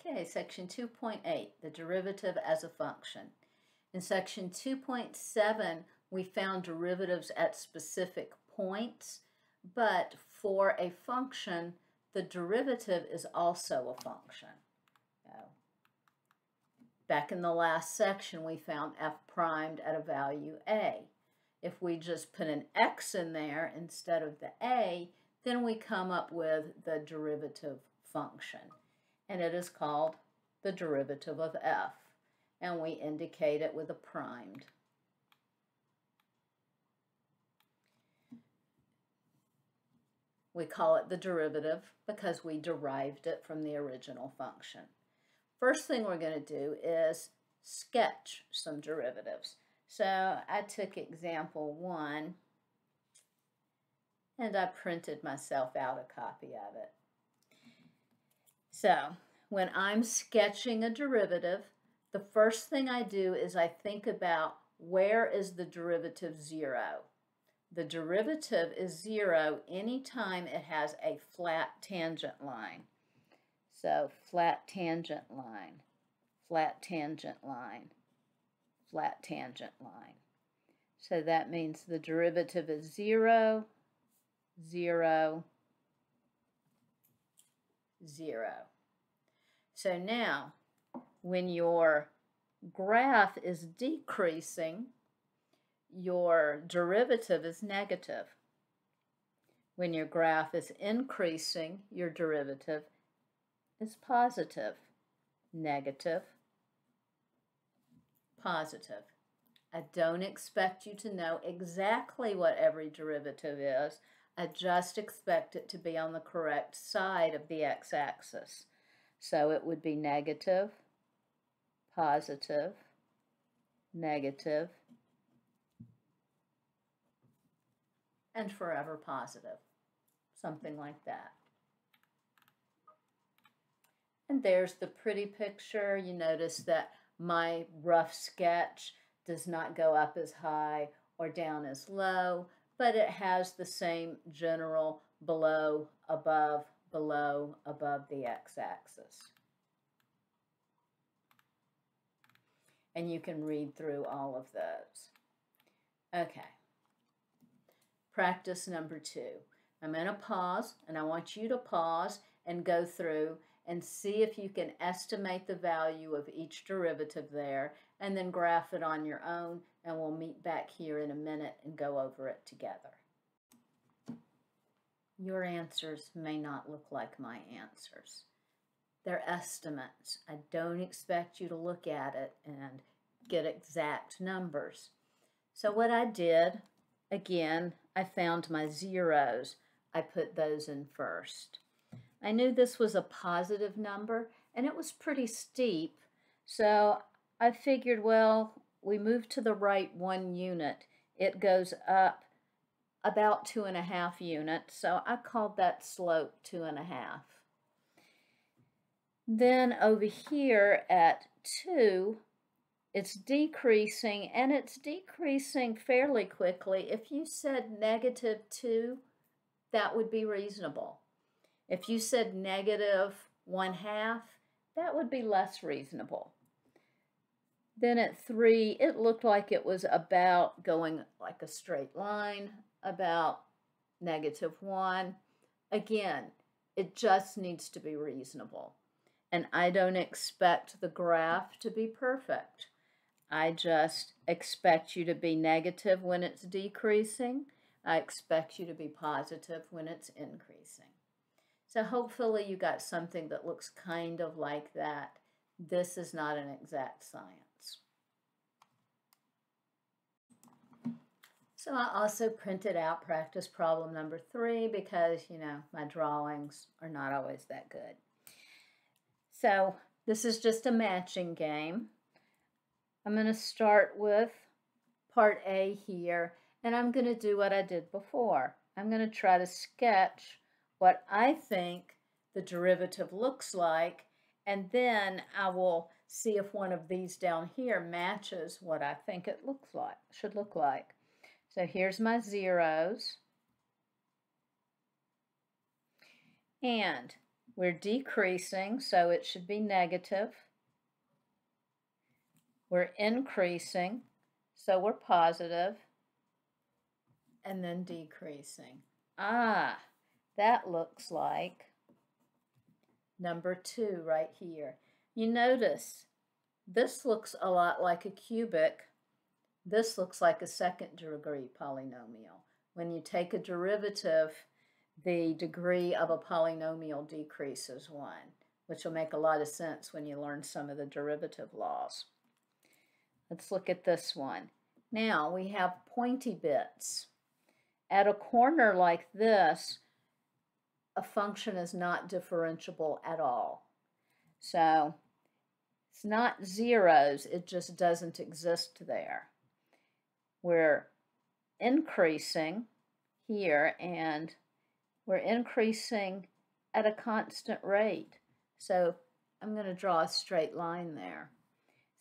Okay, section 2.8, the derivative as a function. In section 2.7, we found derivatives at specific points, but for a function, the derivative is also a function. Back in the last section, we found f primed at a value a. If we just put an x in there instead of the a, then we come up with the derivative function. And it is called the derivative of f. And we indicate it with a primed. We call it the derivative because we derived it from the original function. First thing we're going to do is sketch some derivatives. So I took example 1 and I printed myself out a copy of it. So when I'm sketching a derivative, the first thing I do is I think about where is the derivative 0. The derivative is 0 anytime it has a flat tangent line. So flat tangent line, flat tangent line, flat tangent line. So that means the derivative is 0, 0, 0. So now, when your graph is decreasing, your derivative is negative. When your graph is increasing, your derivative is positive, negative, positive. I don't expect you to know exactly what every derivative is. I just expect it to be on the correct side of the x-axis. So it would be negative, positive, negative, and forever positive, something like that. And there's the pretty picture. You notice that my rough sketch does not go up as high or down as low, but it has the same general below, above the x-axis. And you can read through all of those. Okay. Practice number 2. I'm going to pause, and I want you to pause and go through and see if you can estimate the value of each derivative there, and then graph it on your own, and we'll meet back here in a minute and go over it together. Your answers may not look like my answers. They're estimates. I don't expect you to look at it and get exact numbers. So what I did, again, I found my zeros. I put those in first. I knew this was a positive number, and it was pretty steep, so I figured, well, we move to the right 1 unit. It goes up about 2.5 units, so I called that slope 2.5. Then over here at 2, it's decreasing, and it's decreasing fairly quickly. If you said negative 2, that would be reasonable. If you said negative 1/2, that would be less reasonable. Then at 3, it looked like it was about going like a straight line, about negative 1. Again, it just needs to be reasonable. And I don't expect the graph to be perfect. I just expect you to be negative when it's decreasing. I expect you to be positive when it's increasing. So hopefully you got something that looks kind of like that. This is not an exact science. So I also printed out practice problem number 3 because, you know, my drawings are not always that good. So this is just a matching game. I'm going to start with part A here, and I'm going to do what I did before. I'm going to try to sketch what I think the derivative looks like, and then I will see if one of these down here matches what I think it should look like. So here's my zeros. And We're decreasing, so it should be negative. We're increasing, so we're positive. And then decreasing. Ah, that looks like number 2 right here. You notice this looks a lot like a cubic. This looks like a second-degree polynomial. When you take a derivative, the degree of a polynomial decreases 1, which will make a lot of sense when you learn some of the derivative laws. Let's look at this one. Now we have pointy bits. At a corner like this, a function is not differentiable at all. So it's not zeros, it just doesn't exist there. We're increasing here, and we're increasing at a constant rate. So I'm going to draw a straight line there.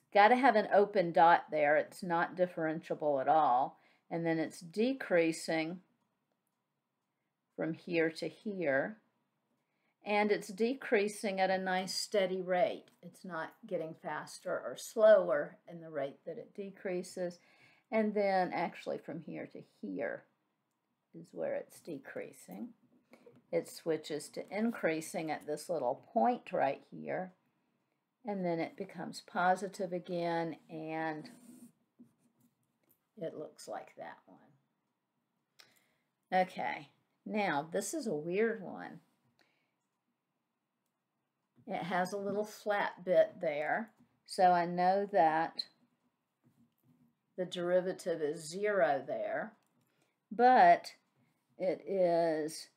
It's got to have an open dot there. It's not differentiable at all. And then it's decreasing from here to here. And it's decreasing at a nice steady rate. It's not getting faster or slower in the rate that it decreases. And then actually from here to here is where it's decreasing. It switches to increasing at this little point right here. And then it becomes positive again, and it looks like that one. Okay, now this is a weird one. It has a little flat bit there, so I know that the derivative is 0 there, but it is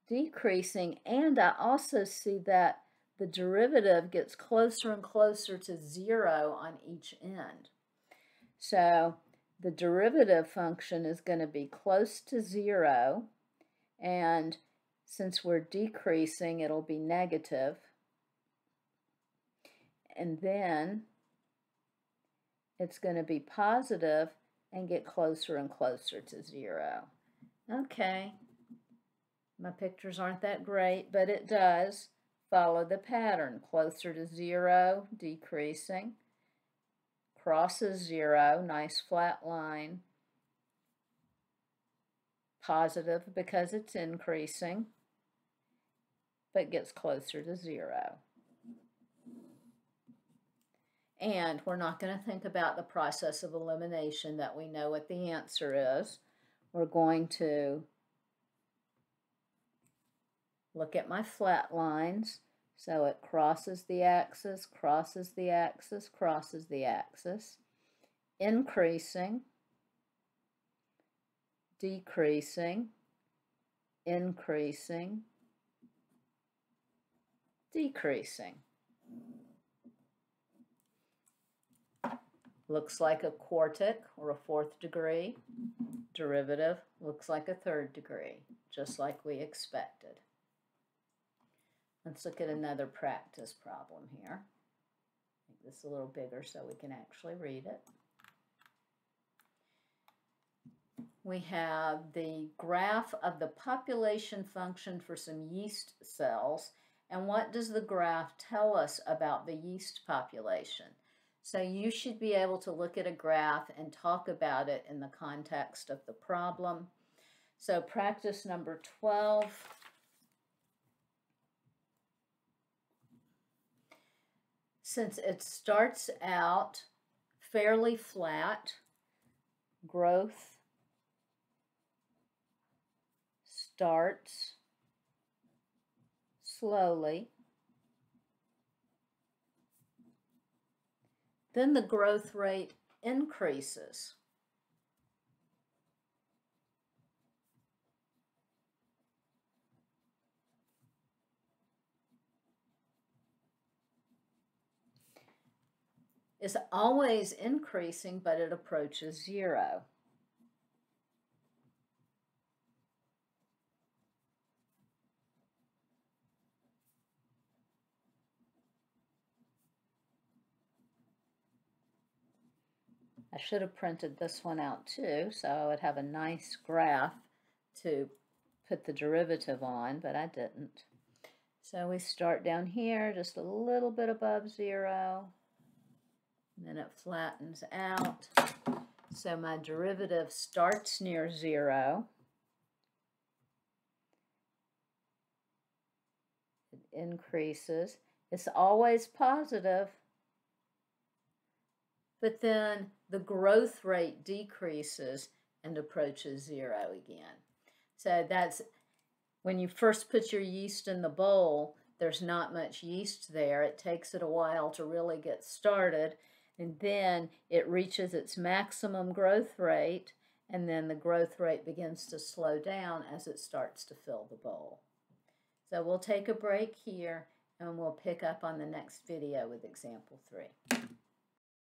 decreasing, and I also see that the derivative gets closer and closer to 0 on each end. So the derivative function is going to be close to 0, and since we're decreasing, it'll be negative. And then it's going to be positive and get closer and closer to 0. Okay, my pictures aren't that great, but it does follow the pattern. Closer to 0, decreasing, crosses 0, nice flat line, positive because it's increasing, but gets closer to 0. And we're not going to think about the process of elimination, that we know what the answer is. We're going to look at my flat lines. So it crosses the axis, crosses the axis, crosses the axis, increasing, decreasing, increasing, decreasing. Looks like a quartic or a 4th degree. Derivative looks like a 3rd degree, just like we expected. Let's look at another practice problem here. Make this a little bigger so we can actually read it. We have the graph of the population function for some yeast cells. And what does the graph tell us about the yeast population? So you should be able to look at a graph and talk about it in the context of the problem. So practice number 12. Since it starts out fairly flat, growth starts slowly. Then the growth rate increases. It's always increasing, but it approaches 0. I should have printed this one out too, so I would have a nice graph to put the derivative on, but I didn't. So we start down here, just a little bit above 0, and then it flattens out. So my derivative starts near 0. It increases. It's always positive, but then the growth rate decreases and approaches 0 again. So that's when you first put your yeast in the bowl, there's not much yeast there. It takes it a while to really get started, and then it reaches its maximum growth rate, and then the growth rate begins to slow down as it starts to fill the bowl. So we'll take a break here, and we'll pick up on the next video with example 3.